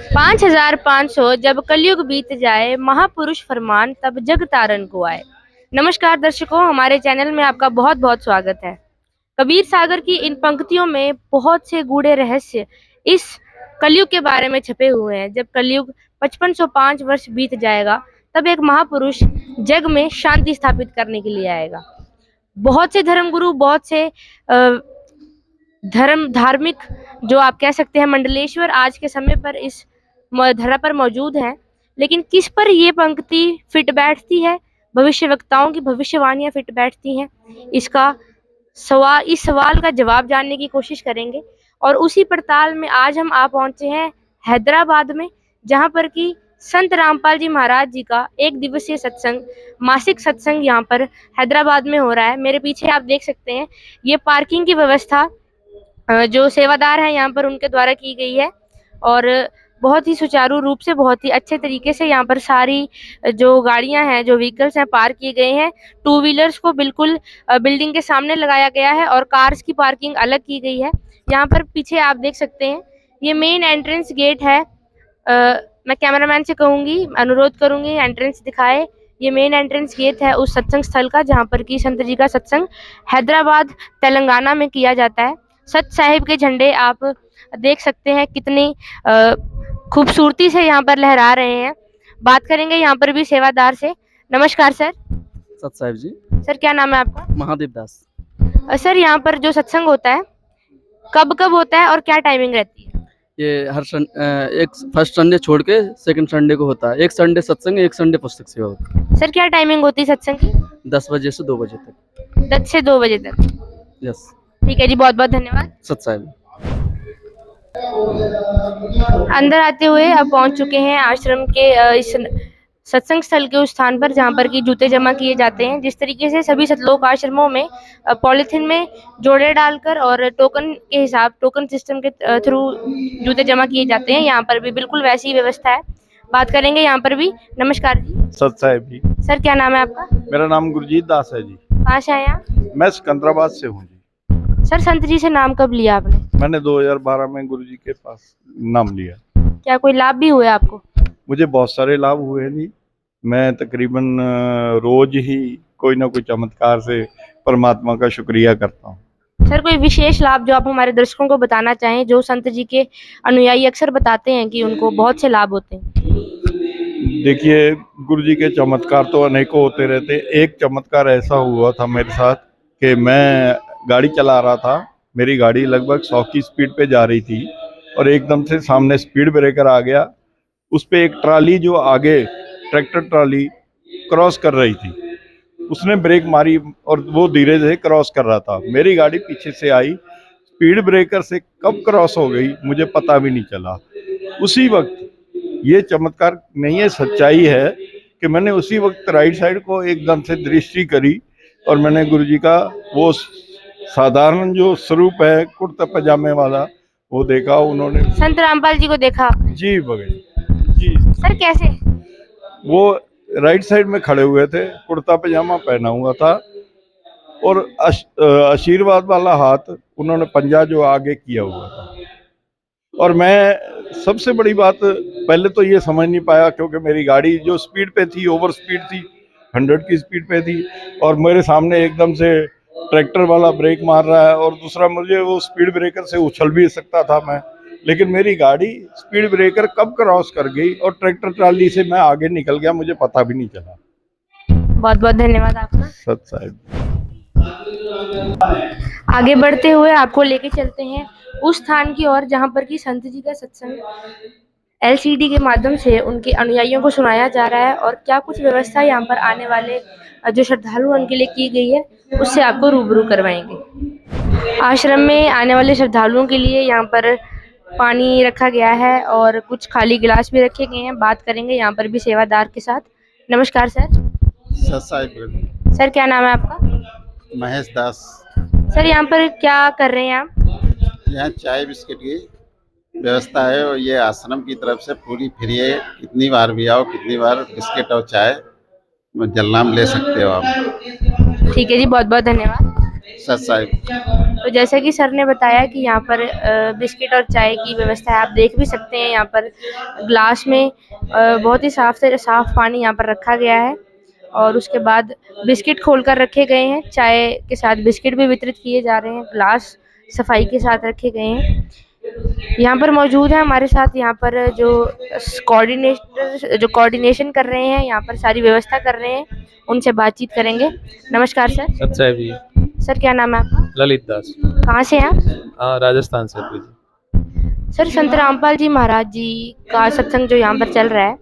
5500 जब कलयुग बीत जाए, महापुरुष फरमान तब जग तारन को आए। नमस्कार दर्शकों, हमारे चैनल में आपका बहुत बहुत स्वागत है। कबीर सागर की इन पंक्तियों में बहुत से गूढ़े रहस्य इस कलयुग के बारे में छपे हुए हैं। जब कलयुग 5505 वर्ष बीत जाएगा, तब एक महापुरुष जग में शांति स्थापित करने के लिए आएगा। बहुत से धर्मगुरु, बहुत से धार्मिक, जो आप कह सकते हैं मंडलेश्वर, आज के समय पर इस धरा पर मौजूद हैं। लेकिन किस पर ये पंक्ति फिट बैठती है, भविष्यवक्ताओं की भविष्यवाणियां फिट बैठती हैं, इस सवाल का जवाब जानने की कोशिश करेंगे। और उसी पड़ताल में आज हम आ पहुंचे हैं हैदराबाद में, जहां पर कि संत रामपाल जी महाराज जी का एक दिवसीय सत्संग, मासिक सत्संग यहाँ पर हैदराबाद में हो रहा है। मेरे पीछे आप देख सकते हैं, ये पार्किंग की व्यवस्था जो सेवादार हैं यहाँ पर उनके द्वारा की गई है, और बहुत ही सुचारू रूप से, बहुत ही अच्छे तरीके से यहाँ पर सारी जो गाड़ियां हैं, जो व्हीकल्स हैं, पार्क किए गए हैं। टू व्हीलर्स को बिल्कुल बिल्डिंग के सामने लगाया गया है और कार्स की पार्किंग अलग की गई है। यहाँ पर पीछे आप देख सकते हैं, ये मेन एंट्रेंस गेट है। मैं कैमरामैन से कहूँगी, अनुरोध करूँगी एंट्रेंस दिखाए। ये मेन एंट्रेंस गेट है उस सत्संग स्थल का, जहाँ पर कि संत जी का सत्संग हैदराबाद तेलंगाना में किया जाता है। सत साहिब के झंडे आप देख सकते हैं कितनी खूबसूरती से यहाँ पर लहरा रहे हैं। बात करेंगे यहाँ पर भी सेवादार से। नमस्कार सर। सत साहिब जी। सर क्या नाम है आपका? महादेव दास। सर यहाँ पर जो सत्संग होता है कब कब होता है और क्या टाइमिंग रहती है? ये एक फर्स्ट संडे छोड़ के सेकंड संडे को होता है। एक संडे सत्संग, एक संडे पुस्तक सेवा होती है। सर क्या टाइमिंग होती है सत्संग की? 10 बजे से 2 बजे तक। 10 से 2 बजे तक। यस। ठीक है जी, बहुत बहुत धन्यवाद। सत साहिब। अंदर आते हुए अब पहुंच चुके हैं आश्रम के इस सत्संग स्थल के उस स्थान पर जहां पर कि जूते जमा किए जाते हैं। जिस तरीके से सभी सतलोक आश्रमों में पॉलिथीन में जोड़े डालकर और टोकन सिस्टम के थ्रू जूते जमा किए जाते हैं, यहाँ पर भी बिल्कुल वैसी व्यवस्था है। बात करेंगे यहाँ पर भी। नमस्कार जी। सत साहिब जी। सर क्या नाम है आपका? मेरा नाम गुरजीत दास है जी। कहाँ से आए आप? मैं सिकंदराबाद से हूँ जी। सर संत जी से नाम कब लिया आपने? मैंने 2012 में गुरुजी के पास नाम लिया। क्या कोई लाभ भी हुए आपको? मुझे बहुत सारे लाभ हुए हैं जी। मैं तकरीबन रोज ही कोई ना कोई चमत्कार से परमात्मा का शुक्रिया करता हूँ। सर कोई विशेष लाभ जो आप हमारे दर्शकों को बताना चाहें, जो संत जी के अनुयायी अक्सर बताते हैं कि उनको बहुत से लाभ होते हैं? देखिए, गुरुजी के चमत्कार तो अनेकों होते रहते। एक चमत्कार ऐसा हुआ था मेरे साथ कि मैं गाड़ी चला रहा था। मेरी गाड़ी लगभग 100 की स्पीड पे जा रही थी और एकदम से सामने स्पीड ब्रेकर आ गया। उस पे एक ट्राली, जो आगे ट्रैक्टर ट्राली क्रॉस कर रही थी, उसने ब्रेक मारी और वो धीरे से क्रॉस कर रहा था। मेरी गाड़ी पीछे से आई, स्पीड ब्रेकर से कब क्रॉस हो गई मुझे पता भी नहीं चला। उसी वक्त, ये चमत्कार नहीं है, सच्चाई है कि मैंने उसी वक्त राइट साइड को एकदम से दृष्टि करी और मैंने गुरुजी का वो साधारण जो स्वरूप है कुर्ता पजामे वाला, वो देखा। उन्होंने संत रामपाल जी को देखा जी बगैर जी। सर कैसे? वो राइट साइड में खड़े हुए थे, कुर्ता पजामा पहना हुआ था और आशीर्वाद वाला हाथ उन्होंने पंजा जो आगे किया हुआ था। और मैं सबसे बड़ी बात पहले तो ये समझ नहीं पाया, क्योंकि मेरी गाड़ी जो स्पीड पे थी, ओवर स्पीड थी, 100 की स्पीड पे थी और मेरे सामने एकदम से ट्रैक्टर वाला ब्रेक मार रहा है और दूसरा, मुझे वो स्पीड ब्रेकर से उछल भी सकता था मैं, लेकिन मेरी गाड़ी स्पीड ब्रेकर कब क्रॉस कर गई और ट्रैक्टर ट्राली से मैं आगे निकल गया, मुझे पता भी नहीं चला। बहुत बहुत धन्यवाद आपका। सत साहिब। आगे बढ़ते हुए आपको लेके चलते हैं उस स्थान की ओर जहां पर कि संत जी का सत्संग LCD के माध्यम से उनके अनुयायियों को सुनाया जा रहा है, और क्या कुछ व्यवस्था यहाँ पर आने वाले जो श्रद्धालु उनके लिए की गई है, उससे आपको रूबरू करवाएंगे। आश्रम में आने वाले श्रद्धालुओं के लिए यहाँ पर पानी रखा गया है और कुछ खाली गिलास भी रखे गए हैं। बात करेंगे यहाँ पर भी सेवादार के साथ। नमस्कार सर। सत साहिब। सर क्या नाम है आपका? महेश दास। सर यहाँ पर क्या कर रहे हैं आप? यहाँ चाय बिस्किट की व्यवस्था है और ये आश्रम की तरफ से पूरी फ्री है। कितनी बार भी आओ, कितनी बार बिस्किट और चाय जलनाम ले सकते हो आप। ठीक है जी, बहुत बहुत धन्यवाद। सत साहिब। तो तो जैसे कि सर ने बताया कि यहाँ पर बिस्किट और चाय की व्यवस्था है, आप देख भी सकते हैं यहाँ पर ग्लास में बहुत ही साफ पानी यहाँ पर रखा गया है और उसके बाद बिस्किट खोलकर रखे गए हैं, चाय के साथ बिस्किट भी वितरित किए जा रहे हैं, ग्लास सफाई के साथ रखे गए हैं। यहाँ पर मौजूद है हमारे साथ यहाँ पर जो कोऑर्डिनेशन कर रहे हैं, यहाँ पर सारी व्यवस्था कर रहे हैं, उनसे बातचीत करेंगे। नमस्कार सर। सत्साहेब जी। सर क्या नाम है आपका? ललित दास। कहाँ से हैं आप? राजस्थान से जी। सर संत रामपाल जी महाराज जी का सत्संग जो यहाँ पर चल रहा है,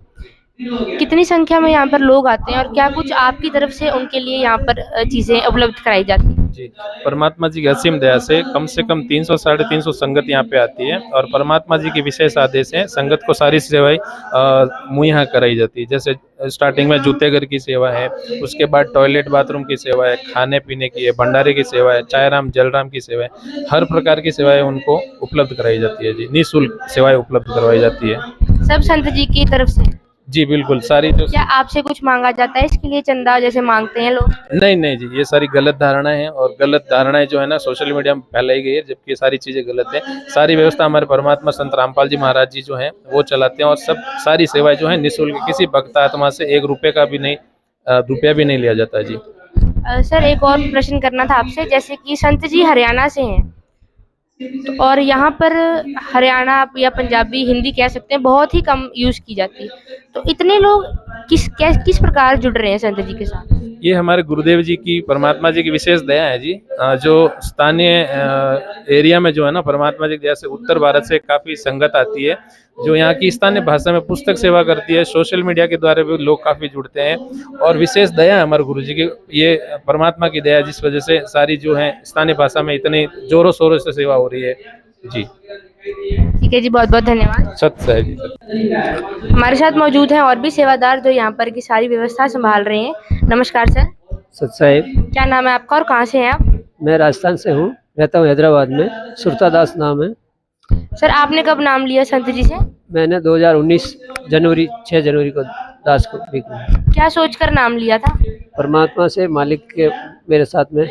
कितनी संख्या में यहाँ पर लोग आते हैं और क्या कुछ आपकी तरफ से उनके लिए यहाँ पर चीजें उपलब्ध कराई जाती हैं? जी, परमात्मा जी की असीम दया से कम 300 साढ़े 300 संगत यहाँ पे आती है और परमात्मा जी के विशेष आदेश है संगत को सारी सेवाएं मुहैया कराई जाती है। जैसे स्टार्टिंग में जूते घर की सेवा है, उसके बाद टॉयलेट बाथरूम की सेवा है, खाने पीने की है, भंडारे की सेवा है, चाय राम जलराम की सेवा है, हर प्रकार की सेवाएं उनको उपलब्ध कराई जाती है जी। निःशुल्क सेवाएं उपलब्ध करवाई जाती है सब संत जी की तरफ से? जी बिल्कुल। सारी जो क्या आपसे कुछ मांगा जाता है इसके लिए, चंदा जैसे मांगते हैं लोग? नहीं जी, ये सारी गलत धारणाएं हैं और गलत धारणाएं जो है ना सोशल मीडिया में फैलाई गई है, जबकि ये सारी चीजें गलत है। सारी व्यवस्था हमारे परमात्मा संत रामपाल जी महाराज जी जो हैं वो चलाते हैं और सब सारी सेवाएं जो है निःशुल्क, किसी भक्त आत्मा से 1 रुपये का भी नहीं, रुपया भी नहीं लिया जाता जी। सर एक और प्रश्न करना था आपसे, जैसे कि संत जी हरियाणा से हैं तो और यहाँ पर हरियाणा या पंजाबी, हिंदी कह सकते हैं, बहुत ही कम यूज की जाती है, तो इतने लोग किस प्रकार जुड़ रहे हैं संत जी के साथ? ये हमारे गुरुदेव जी की, परमात्मा जी की विशेष दया है जी। जो स्थानीय एरिया में जो है ना परमात्मा जी की दया से उत्तर भारत से काफ़ी संगत आती है जो यहाँ की स्थानीय भाषा में पुस्तक सेवा करती है। सोशल मीडिया के द्वारा भी लोग काफ़ी जुड़ते हैं और विशेष दया है हमारे गुरु जी की, ये परमात्मा की दया जिस वजह से सारी जो है स्थानीय भाषा में इतनी जोरों शोरों से सेवा हो रही है जी। ठीक है जी, बहुत बहुत धन्यवाद। सत्य है जी। हमारे साथ मौजूद हैं और भी सेवादार जो यहाँ पर की सारी व्यवस्था संभाल रहे हैं। नमस्कार सर। सत्साहेब। क्या नाम है आपका और कहाँ से हैं आप? मैं राजस्थान से हूँ, रहता हूँ हैदराबाद में, सुरता दास नाम है। सर आपने कब नाम लिया संत जी से? मैंने 2019 जनवरी 6 जनवरी को दास को लिखा। क्या सोचकर नाम लिया था? परमात्मा से, मालिक के मेरे साथ में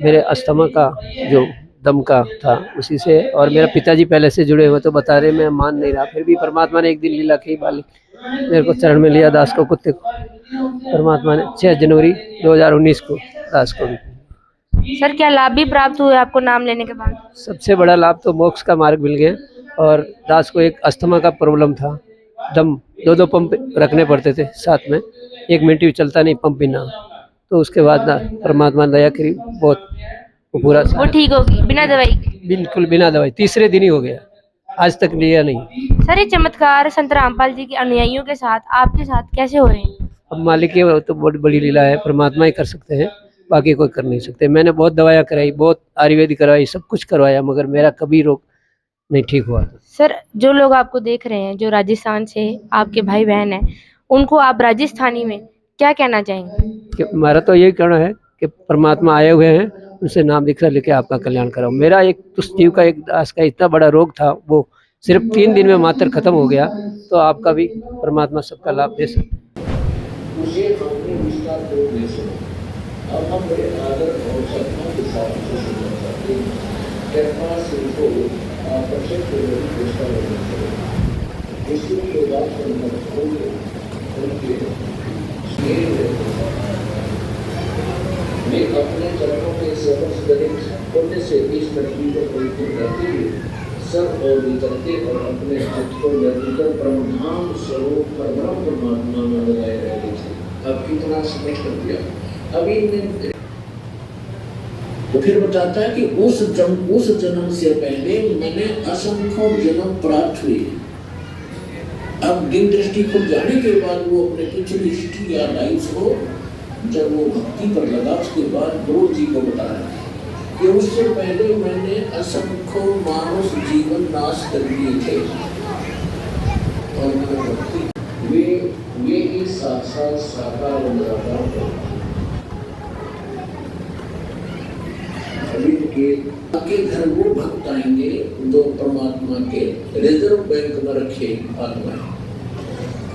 मेरे अस्थमा का जो दम का था उसी से, और मेरा पिताजी पहले से जुड़े हुए तो बता रहे, मैं मान नहीं रहा, फिर भी परमात्मा ने एक दिन लीला की, मालिक मेरे को चरण में लिया दास को, कुत्ते को, परमात्मा ने 6 जनवरी 2019 को दास को भी। सर क्या लाभ भी प्राप्त हुए आपको नाम लेने के बाद? सबसे बड़ा लाभ तो मोक्ष का मार्ग मिल गया, और दास को एक अस्थमा का प्रॉब्लम था, दम 2 पंप रखने पड़ते थे साथ में, 1 मिनट भी चलता नहीं पंप बिना, तो उसके बाद ना परमात्मा ने दया करी, बहुत पूरा वो ठीक होगी बिना दवाई के? बिल्कुल बिना दवाई, तीसरे दिन ही हो गया, आज तक लिया नहीं। सर ये चमत्कार संत रामपाल जी के अनुयायियों के साथ, आपके साथ कैसे हो रहे हैं? अब मालिक के तो बहुत बड़ी लीला है, परमात्मा ही कर सकते हैं, बाकी कोई कर नहीं सकते। मैंने बहुत दवाइयाँ कराई, बहुत आयुर्वेदिक करवाई, सब कुछ करवाया, मगर मेरा कभी रोग नहीं ठीक हुआ। सर जो लोग आपको देख रहे हैं, जो राजस्थान से आपके भाई बहन हैं, उनको आप राजस्थानी में क्या कहना चाहेंगे? कि हमारा तो यही कहना है कि परमात्मा आए हुए हैं, उनसे नाम लिखा लेके आपका कल्याण कराओ। मेरा एक तुष्ट जीव का, एक दास का इतना बड़ा रोग था, वो सिर्फ 3 दिन में मात्र खत्म हो गया, तो आपका भी परमात्मा सबका लाभ दे सकते। मैं अपने चरणों के पुण्य से इस धरती को पवित्र करते हुए सब और विचरते और अपने चित्त को निरंतर ब्रह्मांड स्वरूप परब्रह्म परमात्मा में लगाए रहे थे। अब कितना स्पष्ट कर दिया। अभी वो फिर बताता है कि उस जन्म से पहले मैंने असंख्य जन्म प्राप्त हुए। अब दिन दृष्टि खुल जाने के बाद वो अपने पिछली हिस्ट्री या लाइफ को जब वो भक्ति पर लगा, उसके बाद गुरु जी को बता रहे हैं कि उससे पहले मैंने असंख्य मानव जीवन नाश कर दिए थे, और भक्ति वे ही साक्षात साकार के घर वो भक्त आएंगे जो परमात्मा के रिजर्व बैंक में रखे आत्मा है।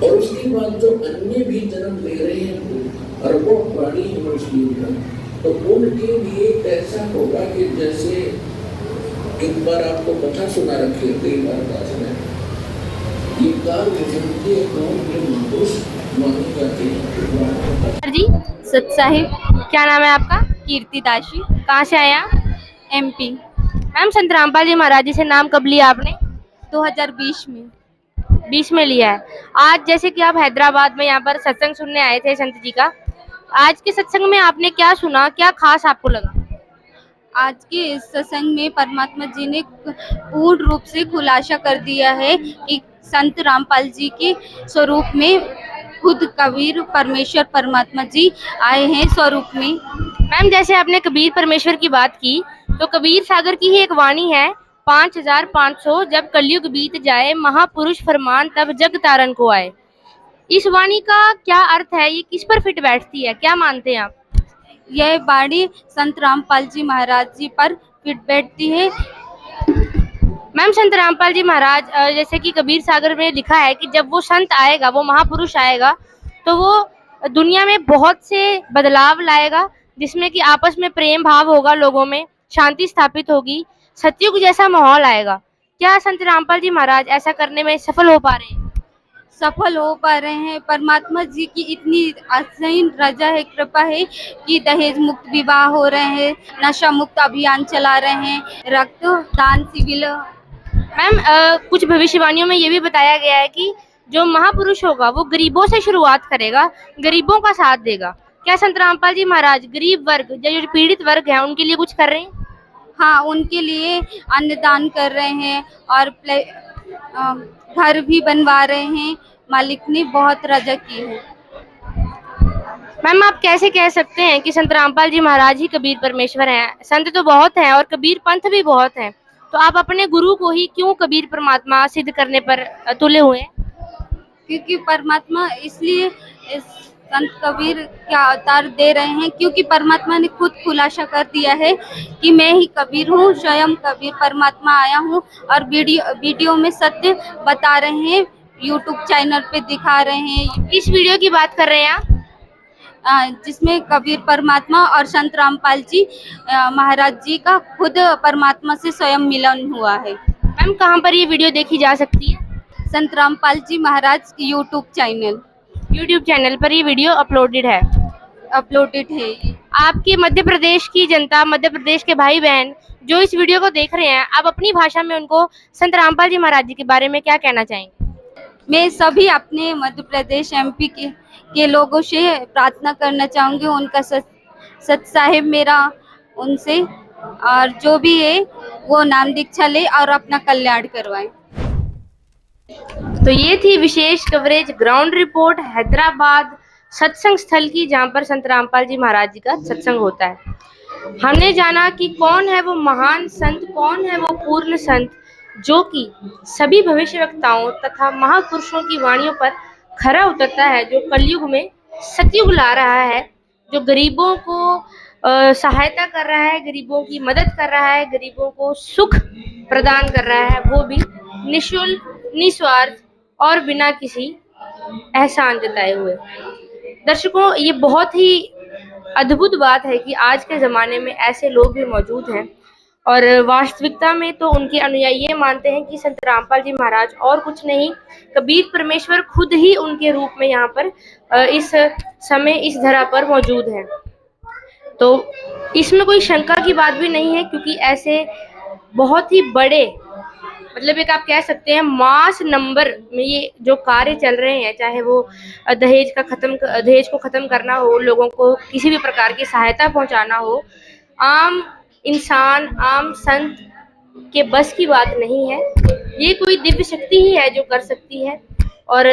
और उसके बाद जो अन्य भी जन्म ले रहे हैं, अरबों प्राणी मनुष्य तो उनके लिए ऐसा होगा कि जैसे एक बार आपको कथा सुना रखी है, कई बार दास ने ये कार मुझे महापुरुष माने जाते हैं। जी सत साहिब क्या नाम है आपका? कीर्ति दाशी कहाँ से आए आप? एमपी मैम संत रामपाल जी महाराज जी से नाम कब लिया आपने? 2020 में 20 में लिया है। आज जैसे कि आप हैदराबाद में यहाँ पर सत्संग सुनने आए थे संत जी का, आज के सत्संग में आपने क्या सुना, क्या खास आपको लगा? आज के इस सत्संग में परमात्मा जी ने पूर्ण रूप से खुलासा कर दिया है कि संत रामपाल जी के स्वरूप में खुद कबीर परमेश्वर परमात्मा जी आए हैं स्वरूप में। मैम जैसे आपने कबीर परमेश्वर की बात की, तो कबीर सागर की ही एक वाणी है 5500 जब कलयुग बीत जाए महापुरुष फरमान तब जग तारन को आए। इस वाणी का क्या अर्थ है? ये किस पर फिट बैठती है, क्या मानते हैं आप? यह बाणी संत रामपाल जी महाराज जी पर फिट बैठती है। मैम संत रामपाल जी महाराज जैसे कि कबीर सागर में लिखा है कि जब वो संत आएगा, वो महापुरुष आएगा, तो वो दुनिया में बहुत से बदलाव लाएगा, जिसमें कि आपस में प्रेम भाव होगा, लोगों में शांति स्थापित होगी, सतयुग जैसा माहौल आएगा। क्या संत रामपाल जी महाराज ऐसा करने में सफल हो पा रहे हैं? सफल हो पा रहे हैं। परमात्मा जी की इतनी असीम रजा है, कृपा है कि दहेज मुक्त विवाह हो रहे हैं, नशा मुक्त अभियान चला रहे हैं, रक्तदान शिविर। मैम कुछ भविष्यवाणियों में ये भी बताया गया है कि जो महापुरुष होगा वो गरीबों से शुरुआत करेगा, गरीबों का साथ देगा। क्या संत रामपाल जी महाराज गरीब वर्ग, जो पीड़ित वर्ग है, उनके लिए कुछ कर रहे हैं? हाँ, उनके लिए अन्नदान कर रहे हैं और घर भी बनवा रहे हैं। मालिक ने बहुत रजा की है। मैम आप कैसे कह सकते हैं कि संत रामपाल जी महाराज ही कबीर परमेश्वर हैं? संत तो बहुत हैं और कबीर पंथ भी बहुत हैं, तो आप अपने गुरु को ही क्यों कबीर परमात्मा सिद्ध करने पर तुले हुए हैं? क्योंकि परमात्मा इसलिए इस संत कबीर क्या अवतार दे रहे हैं, क्योंकि परमात्मा ने खुद खुलासा कर दिया है कि मैं ही कबीर हूँ, स्वयं कबीर परमात्मा आया हूँ और वीडियो में सत्य बता रहे हैं, यूट्यूब चैनल पे दिखा रहे हैं। किस वीडियो की बात कर रहे हैं आप? जिसमें कबीर परमात्मा और संत रामपाल जी महाराज जी का खुद परमात्मा से स्वयं मिलन हुआ है। मैम कहाँ पर ये वीडियो देखी जा सकती है? संत रामपाल जी महाराज यूट्यूब चैनल पर ये वीडियो अपलोडेड है। आपके मध्य प्रदेश की जनता, मध्य प्रदेश के भाई बहन जो इस वीडियो को देख रहे हैं, आप अपनी भाषा में उनको संत रामपाल जी महाराज जी के बारे में क्या कहना चाहेंगे? मैं सभी अपने मध्य प्रदेश एमपी के लोगों से प्रार्थना करना चाहूँगी, उनका सत साहिब मेरा उनसे, और जो भी है वो नाम दीक्षा ले और अपना कल्याण करवाएं। तो ये थी विशेष कवरेज, ग्राउंड रिपोर्ट हैदराबाद सत्संग स्थल की, जहाँ पर संत रामपाल जी महाराज जी का सत्संग होता है। हमने जाना कि कौन है वो महान संत, कौन है वो पूर्ण संत जो कि सभी भविष्यवक्ताओं तथा महापुरुषों की वाणियों पर खरा उतरता है, जो कलयुग में सतयुग ला रहा है, जो गरीबों को सहायता कर रहा है, गरीबों की मदद कर रहा है, गरीबों को सुख प्रदान कर रहा है, वो भी निःशुल्क, निस्वार्थ और बिना किसी एहसान जताए हुए। दर्शकों, ये बहुत ही अद्भुत बात है कि आज के ज़माने में ऐसे लोग भी मौजूद हैं, और वास्तविकता में तो उनके अनुयायी ये मानते हैं कि संत रामपाल जी महाराज और कुछ नहीं, कबीर परमेश्वर खुद ही उनके रूप में यहाँ पर इस समय इस धरा पर मौजूद हैं। तो इसमें कोई शंका की बात भी नहीं है, क्योंकि ऐसे बहुत ही बड़े, मतलब एक आप कह सकते हैं मास नंबर में ये जो कार्य चल रहे हैं, चाहे वो दहेज को ख़त्म करना हो, लोगों को किसी भी प्रकार की सहायता पहुंचाना हो, आम इंसान, आम संत के बस की बात नहीं है। ये कोई दिव्य शक्ति ही है जो कर सकती है, और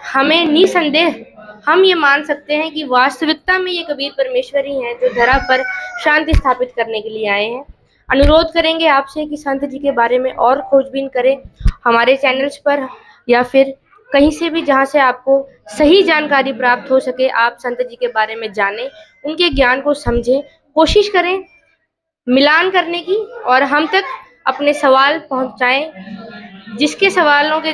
हमें निसंदेह हम ये मान सकते हैं कि वास्तविकता में ये कबीर परमेश्वर ही हैं जो धरा पर शांति स्थापित करने के लिए आए हैं। अनुरोध करेंगे आपसे कि संत जी के बारे में और खोजबीन करें हमारे चैनल्स पर, या फिर कहीं से भी जहां से आपको सही जानकारी प्राप्त हो सके, आप संत जी के बारे में जानें, उनके ज्ञान को समझें, कोशिश करें मिलान करने की, और हम तक अपने सवाल पहुंचाएं। जिसके सवालों के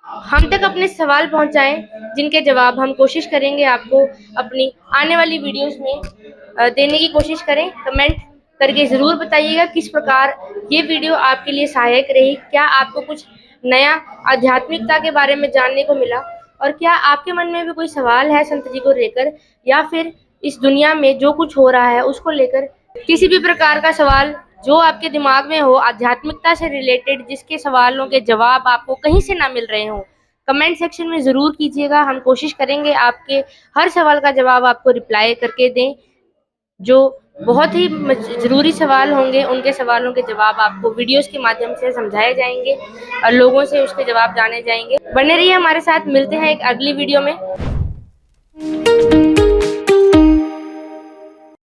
हम तक अपने सवाल पहुंचाएं, जिनके जवाब हम कोशिश करेंगे आपको अपनी आने वाली वीडियोस में देने की कोशिश करें। कमेंट करके ज़रूर बताइएगा किस प्रकार ये वीडियो आपके लिए सहायक रही। क्या आपको कुछ नया आध्यात्मिकता के बारे में जानने को मिला, और क्या आपके मन में भी कोई सवाल है संत जी को लेकर, या फिर इस दुनिया में जो कुछ हो रहा है उसको लेकर किसी भी प्रकार का सवाल जो आपके दिमाग में हो आध्यात्मिकता से रिलेटेड, जिसके सवालों के जवाब आपको कहीं से ना मिल रहे हों, कमेंट सेक्शन में ज़रूर कीजिएगा। हम कोशिश करेंगे आपके हर सवाल का जवाब आपको रिप्लाई करके दें। जो बहुत ही ज़रूरी सवाल होंगे उनके सवालों के जवाब आपको वीडियोस के माध्यम से समझाए जाएंगे और लोगों से उसके जवाब जाने जाएंगे। बने रहिए हमारे साथ, मिलते हैं एक अगली वीडियो में।